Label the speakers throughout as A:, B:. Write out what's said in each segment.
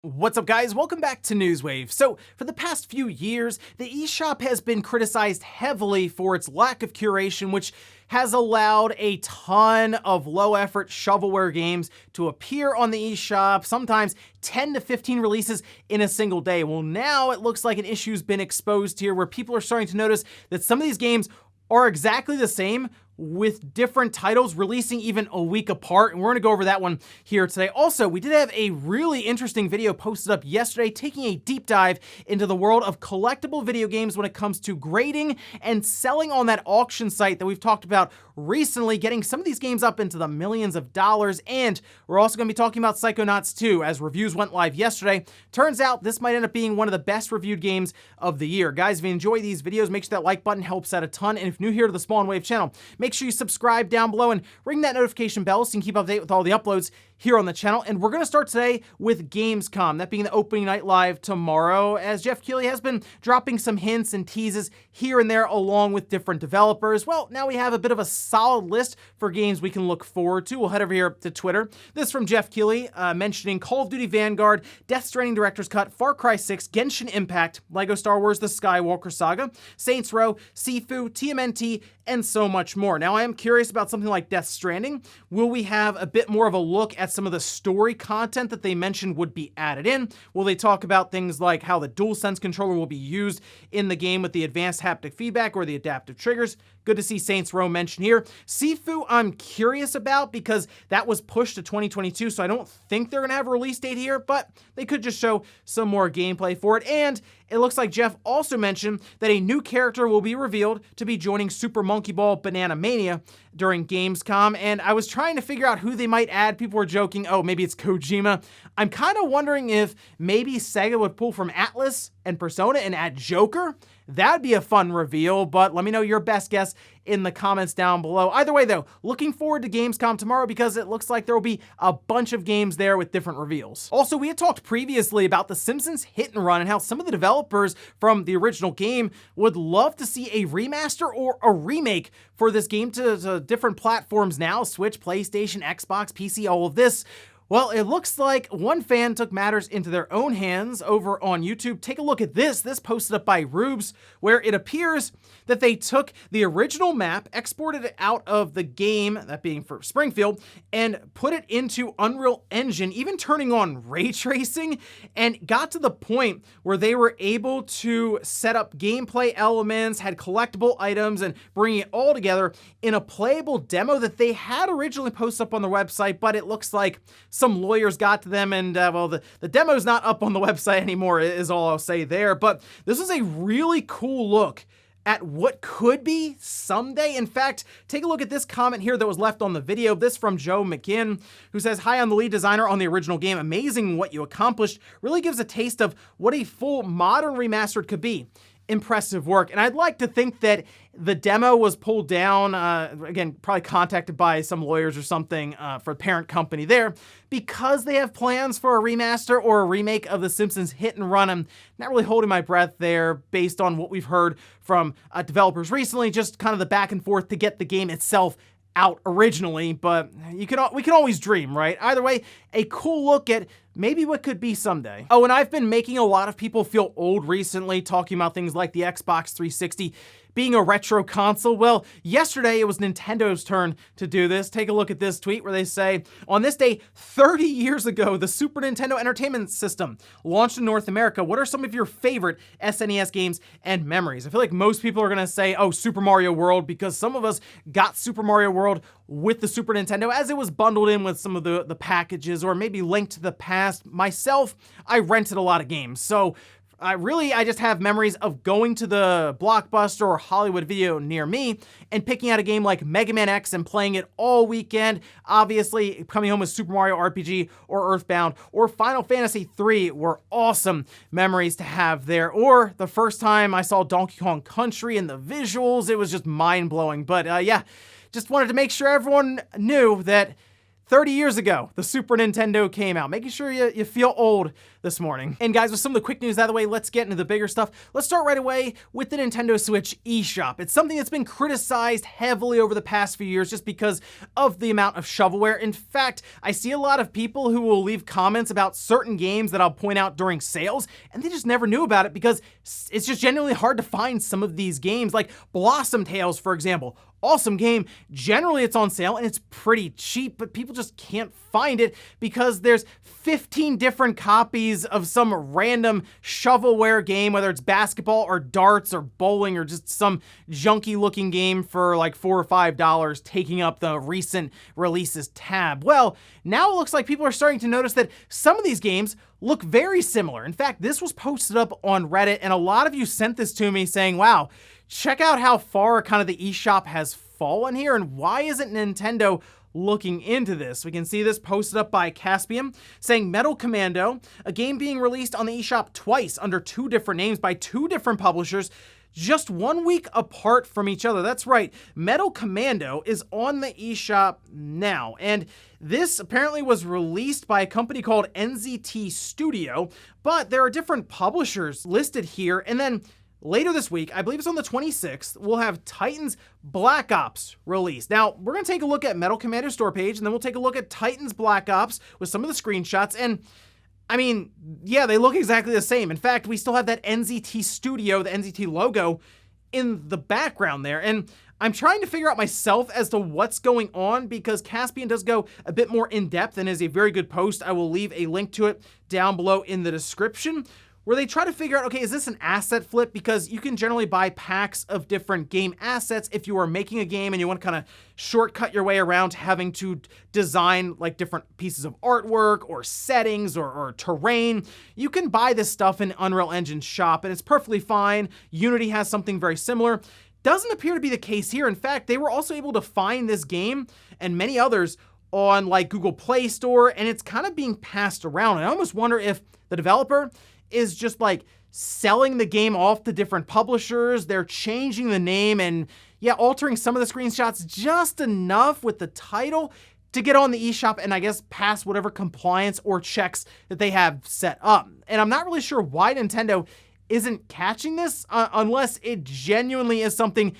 A: What's up, guys? Welcome back to Newswave. So, for the past few years, the eShop has been criticized heavily for its lack of curation, which has allowed a ton of low-effort shovelware games to appear on the eShop, sometimes 10 to 15 releases in a single day. Well, now it looks like an issue's been exposed here where people are starting to notice that some of these games are exactly the same with different titles releasing even a week apart, and we're gonna go over that one here today. Also, we did have a really interesting video posted up yesterday taking a deep dive into the world of collectible video games when it comes to grading and selling on that auction site that we've talked about recently, getting some of these games up into the millions of dollars. And we're also gonna be talking about Psychonauts 2 as reviews went live yesterday. Turns out this might end up being one of the best reviewed games of the year. Guys, if you enjoy these videos, make sure that like button helps out a ton. And if you're new here to the Spawn Wave channel, make sure you subscribe down below and ring that notification bell so you can keep up to date with all the uploads here on the channel. And we're going to start today with Gamescom, that being the opening night live tomorrow, as Jeff Keighley has been dropping some hints and teases here and there along with different developers. Well, now we have a bit of a solid list for games we can look forward to. We'll head over here to Twitter. This from Jeff Keighley, mentioning Call of Duty Vanguard, Death Stranding Director's Cut, Far Cry 6, Genshin Impact, LEGO Star Wars The Skywalker Saga, Saints Row, Sifu, TMNT, and so much more. Now, I am curious about something like Death Stranding. Will we have a bit more of a look at some of the story content that they mentioned would be added in? Will they talk about things like how the DualSense controller will be used in the game with the advanced haptic feedback or the adaptive triggers? Good to see Saints Row mentioned here. Sifu, I'm curious about because that was pushed to 2022, so I don't think they're going to have a release date here, but they could just show some more gameplay for it. And it looks like Jeff also mentioned that a new character will be revealed to be joining Super Monkey Ball Banana Mania during Gamescom, and I was trying to figure out who they might add. People were joking, oh, maybe it's Kojima. I'm kind of wondering if maybe Sega would pull from Atlas and Persona and add Joker. That'd be a fun reveal, but let me know your best guess in the comments down below. Either way, though, looking forward to Gamescom tomorrow because it looks like there will be a bunch of games there with different reveals. Also, we had talked previously about the Simpsons Hit and Run and how some of the developers from the original game would love to see a remaster or a remake for this game to different platforms now, Switch, PlayStation, Xbox, PC, all of this. Well, it looks like one fan took matters into their own hands over on YouTube. Take a look at this. This posted up by Rubes, where it appears that they took the original map, exported it out of the game, that being for Springfield, and put it into Unreal Engine, even turning on ray tracing, and got to the point where they were able to set up gameplay elements, had collectible items, and bringing it all together in a playable demo that they had originally posted up on their website, but it looks like some lawyers got to them and, well, the demo's not up on the website anymore is all I'll say there. But this is a really cool look at what could be someday. In fact, take a look at this comment here that was left on the video. This from Joe McKinn, who says, hi, I'm the lead designer on the original game. Amazing what you accomplished. Really gives a taste of what a full modern remastered could be. Impressive work. And I'd like to think that the demo was pulled down, again, probably contacted by some lawyers or something for the parent company there, because they have plans for a remaster or a remake of The Simpsons Hit and Run. I'm not really holding my breath there based on what we've heard from developers recently, just kind of the back and forth to get the game itself out originally, but we can always dream, right? Either way, a cool look at maybe what could be someday. Oh, and I've been making a lot of people feel old recently, talking about things like the Xbox 360 being a retro console. Well, yesterday it was Nintendo's turn to do this. Take a look at this tweet where they say, on this day 30 years ago, the Super Nintendo Entertainment System launched in North America. What are some of your favorite SNES games and memories? I feel like most people are gonna say, oh, Super Mario World, because some of us got Super Mario World with the Super Nintendo as it was bundled in with some of the packages, or maybe Link to the Past. Myself, I rented a lot of games. So I just have memories of going to the Blockbuster or Hollywood Video near me and picking out a game like Mega Man X and playing it all weekend. Obviously, coming home with Super Mario RPG or Earthbound or Final Fantasy III were awesome memories to have there. Or the first time I saw Donkey Kong Country and the visuals, it was just mind-blowing. But yeah, just wanted to make sure everyone knew that 30 years ago, the Super Nintendo came out. Making sure you feel old this morning. And guys, with some of the quick news out of the way, let's get into the bigger stuff. Let's start right away with the Nintendo Switch eShop. It's something that's been criticized heavily over the past few years just because of the amount of shovelware. In fact, I see a lot of people who will leave comments about certain games that I'll point out during sales, and they just never knew about it because it's just genuinely hard to find some of these games, like Blossom Tales, for example. Awesome game. Generally, it's on sale and it's pretty cheap, but people just can't find it because there's 15 different copies of some random shovelware game, whether it's basketball or darts or bowling or just some junky looking game for like $4 or $5 taking up the recent releases tab. Well, now it looks like people are starting to notice that some of these games look very similar. In fact, this was posted up on Reddit and a lot of you sent this to me saying, wow, check out how far kind of the eShop has fallen here and why isn't Nintendo looking into this? We can see this posted up by Caspian saying Metal Commando, a game being released on the eShop twice under 2 different names by 2 different publishers, just 1 week apart from each other. That's right, Metal Commando is on the eShop now, and this apparently was released by a company called NZT Studio, but there are different publishers listed here, and then later this week, I believe it's on the 26th, we'll have Titan's Black Ops released. Now, we're going to take a look at Metal Commando store page, and then we'll take a look at Titan's Black Ops with some of the screenshots, and I mean, yeah, they look exactly the same. In fact, we still have that NZT Studio, the NZT logo, in the background there, and I'm trying to figure out myself as to what's going on because Caspian does go a bit more in depth and is a very good post. I will leave a link to it down below in the description, where they try to figure out, okay, is this an asset flip? Because you can generally buy packs of different game assets if you are making a game and you want to kind of shortcut your way around having to design like different pieces of artwork or settings or terrain. You can buy this stuff in Unreal Engine shop and it's perfectly fine. Unity has something very similar. Doesn't appear to be the case here. In fact, they were also able to find this game and many others on like Google Play Store, and it's kind of being passed around. And I almost wonder if the developer is just like selling the game off to different publishers. They're changing the name and yeah, altering some of the screenshots just enough with the title to get on the eShop and I guess pass whatever compliance or checks that they have set up. And I'm not really sure why Nintendo isn't catching this unless it genuinely is something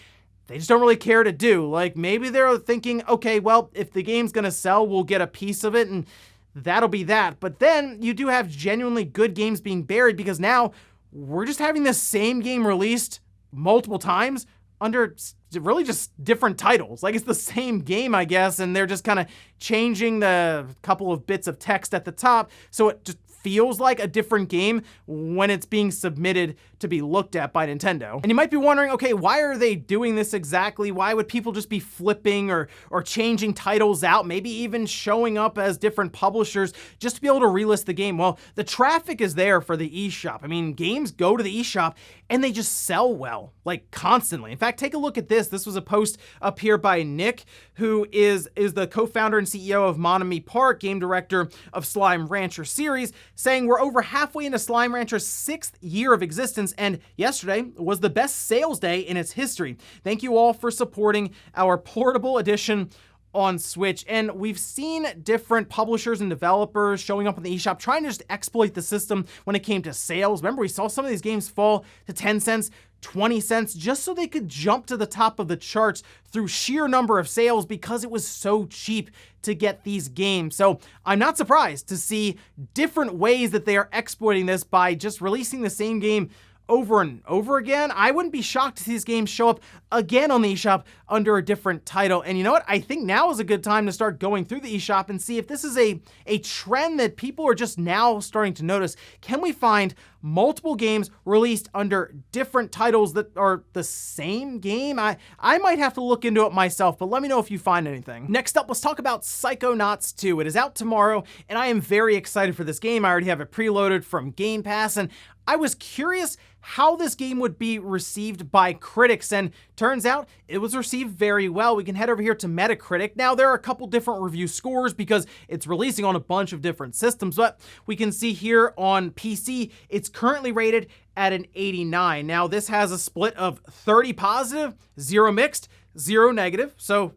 A: they just don't really care to do. Like maybe they're thinking, okay, well, if the game's gonna sell, we'll get a piece of it and that'll be that. But then you do have genuinely good games being buried because now we're just having the same game released multiple times under really just different titles. Like it's the same game, I guess, and they're just kind of changing the couple of bits of text at the top so it just feels like a different game when it's being submitted to be looked at by Nintendo. And you might be wondering, okay, why are they doing this exactly? Why would people just be flipping or changing titles out, maybe even showing up as different publishers just to be able to relist the game? Well, the traffic is there for the eShop. I mean, games go to the eShop and they just sell well, like constantly. In fact, take a look at this. This was a post up here by Nick, who is the co-founder and CEO of Monami Park, game director of Slime Rancher series, saying we're over halfway into Slime Rancher's 6th year of existence, and yesterday was the best sales day in its history. Thank you all for supporting our portable edition on Switch. And we've seen different publishers and developers showing up in the eShop trying to just exploit the system when it came to sales. Remember, we saw some of these games fall to 10 cents, 20 cents, just so they could jump to the top of the charts through sheer number of sales because it was so cheap to get these games. So I'm not surprised to see different ways that they are exploiting this by just releasing the same game over and over again. I wouldn't be shocked to see these games show up again on the eShop under a different title. And you know what? I think now is a good time to start going through the eShop and see if this is a trend that people are just now starting to notice. Can we find multiple games released under different titles that are the same game? I might have to look into it myself, but let me know if you find anything. Next up, let's talk about Psychonauts 2. It is out tomorrow, and I am very excited for this game. I already have it preloaded from Game Pass, and I was curious how this game would be received by critics, and turns out it was received very well. We can head over here to Metacritic. Now, there are a couple different review scores because it's releasing on a bunch of different systems, but we can see here on PC, it's currently rated at an 89. Now, this has a split of 30 positive, 0 mixed, 0 negative, so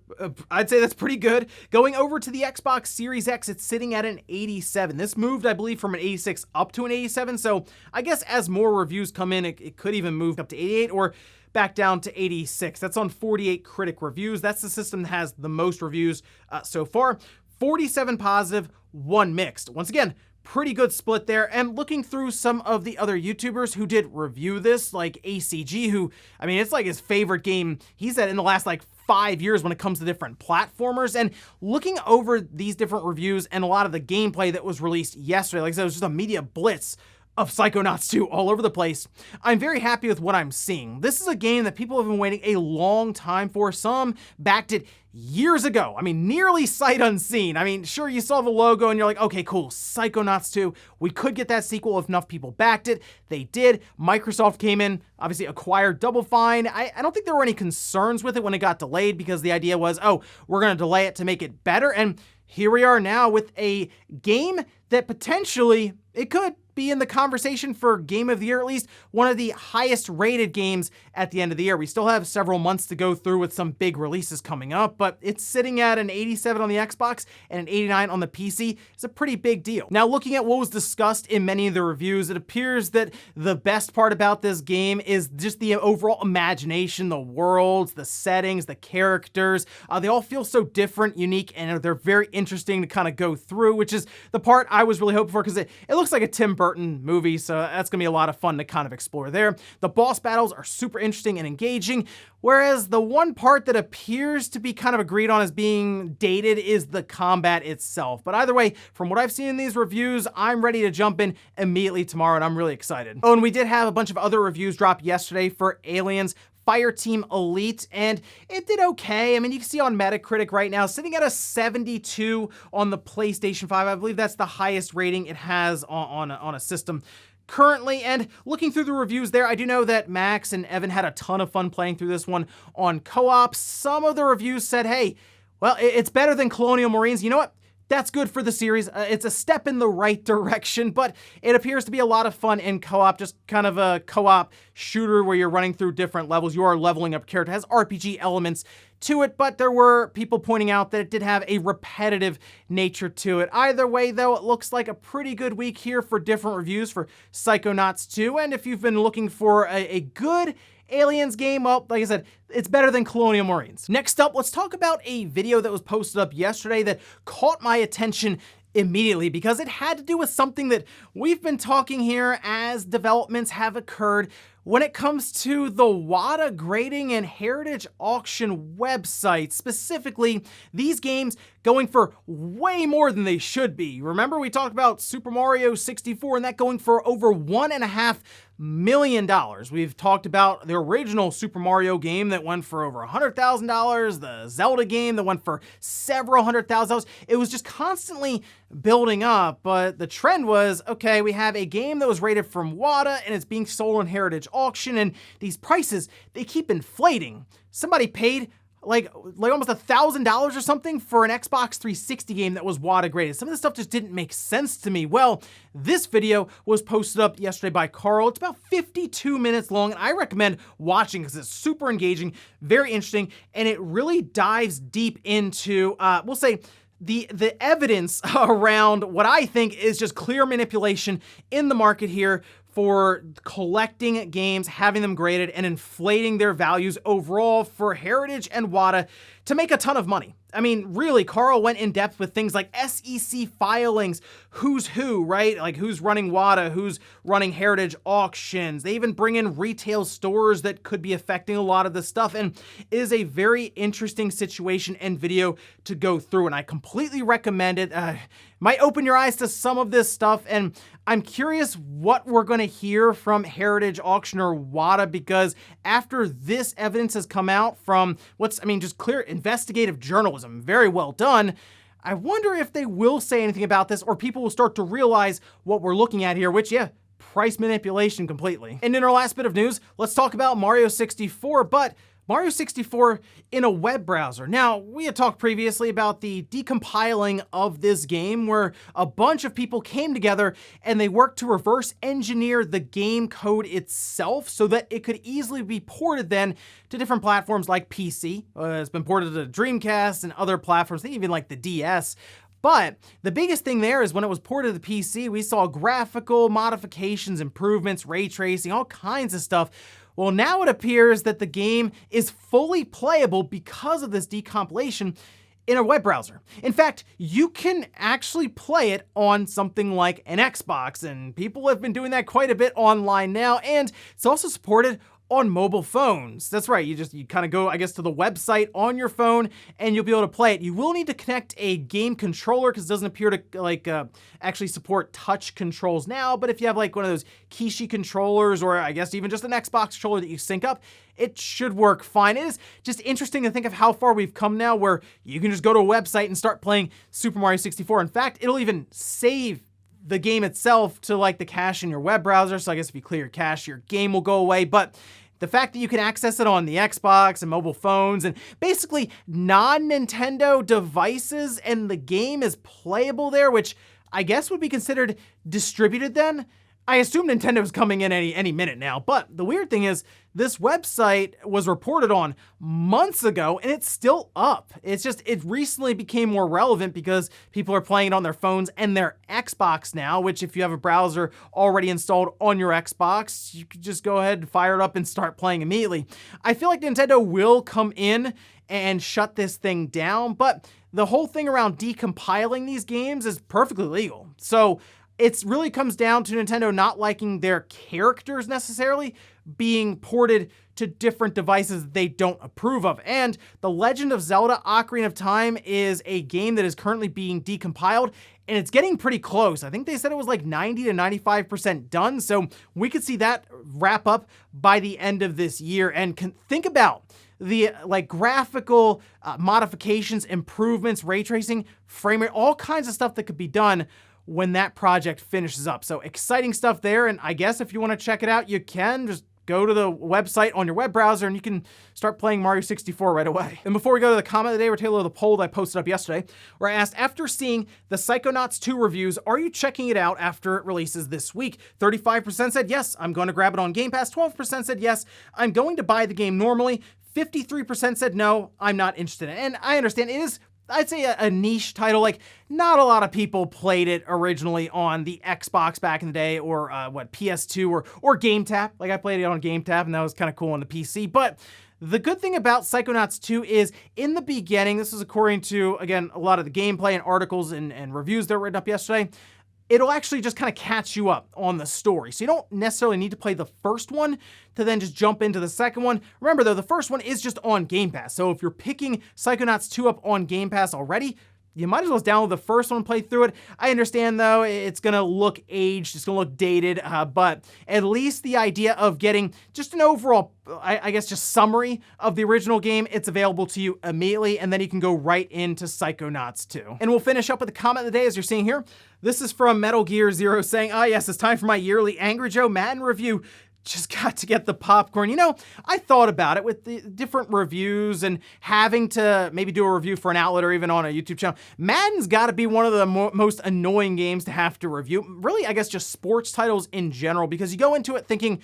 A: I'd say that's pretty good. Going over to the Xbox Series X, it's sitting at an 87. This moved, I believe, from an 86 up to an 87, so I guess as more reviews come in, it could even move up to 88 or back down to 86. That's on 48 critic reviews. That's the system that has the most reviews so far. 47 positive, 1 mixed. Once again, pretty good split there. And looking through some of the other YouTubers who did review this, like ACG, who, I mean, it's like his favorite game, he said, in the last like 5 years when it comes to different platformers. And looking over these different reviews and a lot of the gameplay that was released yesterday, like I said, it was just a media blitz of Psychonauts 2 all over the place. I'm very happy with what I'm seeing. This is a game that people have been waiting a long time for. Some backed it years ago. I mean, nearly sight unseen. I mean, sure, you saw the logo and you're like, okay, cool, Psychonauts 2. We could get that sequel if enough people backed it. They did. Microsoft came in, obviously acquired Double Fine. I don't think there were any concerns with it when it got delayed because the idea was, oh, we're going to delay it to make it better. And here we are now with a game that potentially, it could be in the conversation for Game of the Year, at least one of the highest rated games at the end of the year. We still have several months to go through with some big releases coming up, but it's sitting at an 87 on the Xbox and an 89 on the PC. It's a pretty big deal. Now, looking at what was discussed in many of the reviews, it appears that the best part about this game is just the overall imagination, the worlds, the settings, the characters. They all feel so different, unique, and they're very interesting to kind of go through, which is the part I was really hoping for because it looks like a Tim Burton movie, so that's gonna be a lot of fun to kind of explore there. The boss battles are super interesting and engaging, whereas the one part that appears to be kind of agreed on as being dated is the combat itself. But either way, from what I've seen in these reviews, I'm ready to jump in immediately tomorrow, and I'm really excited. Oh, and we did have a bunch of other reviews drop yesterday for Aliens Fireteam Elite, and it did okay. I mean, you can see on Metacritic right now, sitting at a 72 on the PlayStation 5. I believe that's the highest rating it has on a system currently. And looking through the reviews there, I do know that Max and Evan had a ton of fun playing through this one on co-op. Some of the reviews said, hey, well, it's better than Colonial Marines. You know what? That's good for the series. It's a step in the right direction, but it appears to be a lot of fun in co-op, just kind of a co-op shooter where you're running through different levels. You are leveling up character. It has RPG elements to it, but there were people pointing out that it did have a repetitive nature to it. Either way, though, it looks like a pretty good week here for different reviews for Psychonauts 2, and if you've been looking for a good Aliens game, well, like I said, it's better than Colonial Marines. Next up, let's talk about a video that was posted up yesterday that caught my attention immediately because it had to do with something that we've been talking here as developments have occurred when it comes to the WADA grading and heritage auction websites, specifically these games going for way more than they should be. Remember we talked about Super Mario 64 and that going for over $1.5 million. We've talked about the original Super Mario game that went for over $100,000, the Zelda game that went for several $100,000. It was just constantly building up, but the trend was, okay, we have a game that was rated from WADA and it's being sold on heritage auction, and these prices, they keep inflating. Somebody paid like almost $1,000 or something for an Xbox 360 game that was WADA graded. Some of this stuff just didn't make sense to me. Well, this video was posted up yesterday by Carl. It's about 52 minutes long, and I recommend watching because it's super engaging, very interesting, and it really dives deep into, we'll say, the evidence around what I think is just clear manipulation in the market here for collecting games, having them graded, and inflating their values overall for Heritage and WADA to make a ton of money. I mean, really, Carl went in depth with things like SEC filings, who's who, right? Like who's running WADA, who's running heritage auctions. They even bring in retail stores that could be affecting a lot of this stuff. And it is a very interesting situation and video to go through. And I completely recommend it. Might open your eyes to some of this stuff. And I'm curious what we're going to hear from heritage auctioner WADA, because after this evidence has come out from just clear investigative journalism, very well done, I wonder if they will say anything about this or people will start to realize what we're looking at here, which, yeah, price manipulation completely. And in our last bit of news, let's talk about Mario 64, but Mario 64 in a web browser. Now, we had talked previously about the decompiling of this game where a bunch of people came together and they worked to reverse engineer the game code itself so that it could easily be ported then to different platforms like PC. It's been ported to Dreamcast and other platforms, even like the DS. But the biggest thing there is when it was ported to the PC, we saw graphical modifications, improvements, ray tracing, all kinds of stuff. Well, now it appears that the game is fully playable because of this decompilation in a web browser. In fact, you can actually play it on something like an Xbox, and people have been doing that quite a bit online now, and it's also supported on mobile phones. That's right, you kind of go, I guess, to the website on your phone and you'll be able to play it. You will need to connect a game controller because it doesn't appear to actually support touch controls now, but if you have like one of those Kishi controllers or I guess even just an Xbox controller that you sync up, it should work fine. It is just interesting to think of how far we've come now where you can just go to a website and start playing Super Mario 64. In fact, it'll even save the game itself to like the cache in your web browser. So I guess if you clear your cache, your game will go away. But the fact that you can access it on the Xbox and mobile phones and basically non-Nintendo devices and the game is playable there, which I guess would be considered distributed then. I assume Nintendo's coming in any minute now, but the weird thing is this website was reported on months ago and it's still up. It's just, it recently became more relevant because people are playing it on their phones and their Xbox now, which if you have a browser already installed on your Xbox, you could just go ahead and fire it up and start playing immediately. I feel like Nintendo will come in and shut this thing down, but the whole thing around decompiling these games is perfectly legal. So it really comes down to Nintendo not liking their characters necessarily being ported to different devices they don't approve of. And The Legend of Zelda Ocarina of Time is a game that is currently being decompiled, and it's getting pretty close. I think they said it was like 90 to 95% done, so we could see that wrap up by the end of this year. And think about the graphical modifications, improvements, ray tracing, frame rate, all kinds of stuff that could be done when that project finishes up. So exciting stuff there. And I guess if you want to check it out, you can just go to the website on your web browser and you can start playing Mario 64 right away. And before we go to the comment of the day, we're taking a look at the poll that I posted up yesterday, where I asked, after seeing the Psychonauts 2 reviews, are you checking it out after it releases this week? 35% said yes, I'm going to grab it on Game Pass. 12% said yes, I'm going to buy the game normally. 53% said no, I'm not interested in it. And I understand it is, I'd say, a niche title. Like, not a lot of people played it originally on the Xbox back in the day, or PS2 or GameTap. Like, I played it on GameTap, and that was kind of cool on the PC. But the good thing about Psychonauts 2 is, in the beginning, this is according to, again, a lot of the gameplay and articles and reviews that were written up yesterday, it'll actually just kind of catch you up on the story. So you don't necessarily need to play the first one to then just jump into the second one. Remember though, the first one is just on Game Pass. So if you're picking Psychonauts 2 up on Game Pass already, you might as well download the first one and play through it. I understand though, it's gonna look aged, it's gonna look dated, but at least the idea of getting just an overall, I guess, just summary of the original game, it's available to you immediately, and then you can go right into Psychonauts 2. And we'll finish up with the comment of the day, as you're seeing here. This is from Metal Gear Zero saying, ah yes, it's time for my yearly Angry Joe Madden review. Just got to get the popcorn. You know, I thought about it with the different reviews and having to maybe do a review for an outlet or even on a YouTube channel. Madden's got to be one of the most annoying games to have to review. Really, I guess just sports titles in general, because you go into it thinking,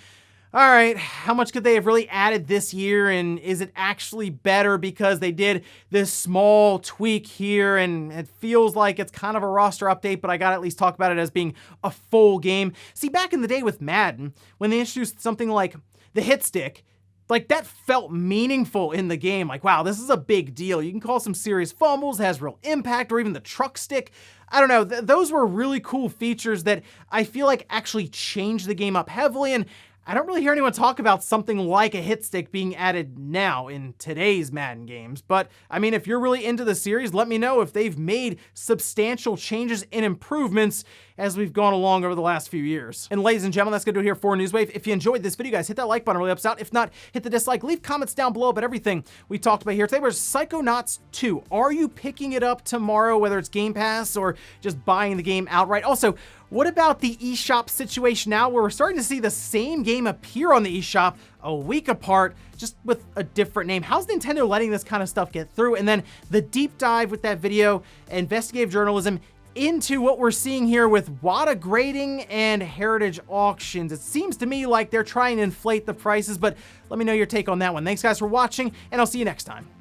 A: all right, how much could they have really added this year? And is it actually better because they did this small tweak here and it feels like it's kind of a roster update, but I gotta at least talk about it as being a full game. See, back in the day with Madden, when they introduced something like the hit stick, like that felt meaningful in the game. Like, wow, this is a big deal. You can call some serious fumbles, it has real impact, or even the truck stick. I don't know, those were really cool features that I feel like actually changed the game up heavily, and I don't really hear anyone talk about something like a hit stick being added now in today's Madden games. But I mean, if you're really into the series, let me know if they've made substantial changes and improvements. as we've gone along over the last few years. And ladies and gentlemen, that's gonna do it here for Newswave. If you enjoyed this video, guys, hit that like button, it really helps out. If not, hit the dislike, leave comments down below about everything we talked about here. Today was Psychonauts 2. Are you picking it up tomorrow, whether it's Game Pass or just buying the game outright? Also, what about the eShop situation now, where we're starting to see the same game appear on the eShop a week apart, just with a different name? How's Nintendo letting this kind of stuff get through? And then the deep dive with that video, investigative journalism, into what we're seeing here with WATA grading and heritage auctions. It seems to me like they're trying to inflate the prices, but let me know your take on that one. Thanks guys for watching, and I'll see you next time.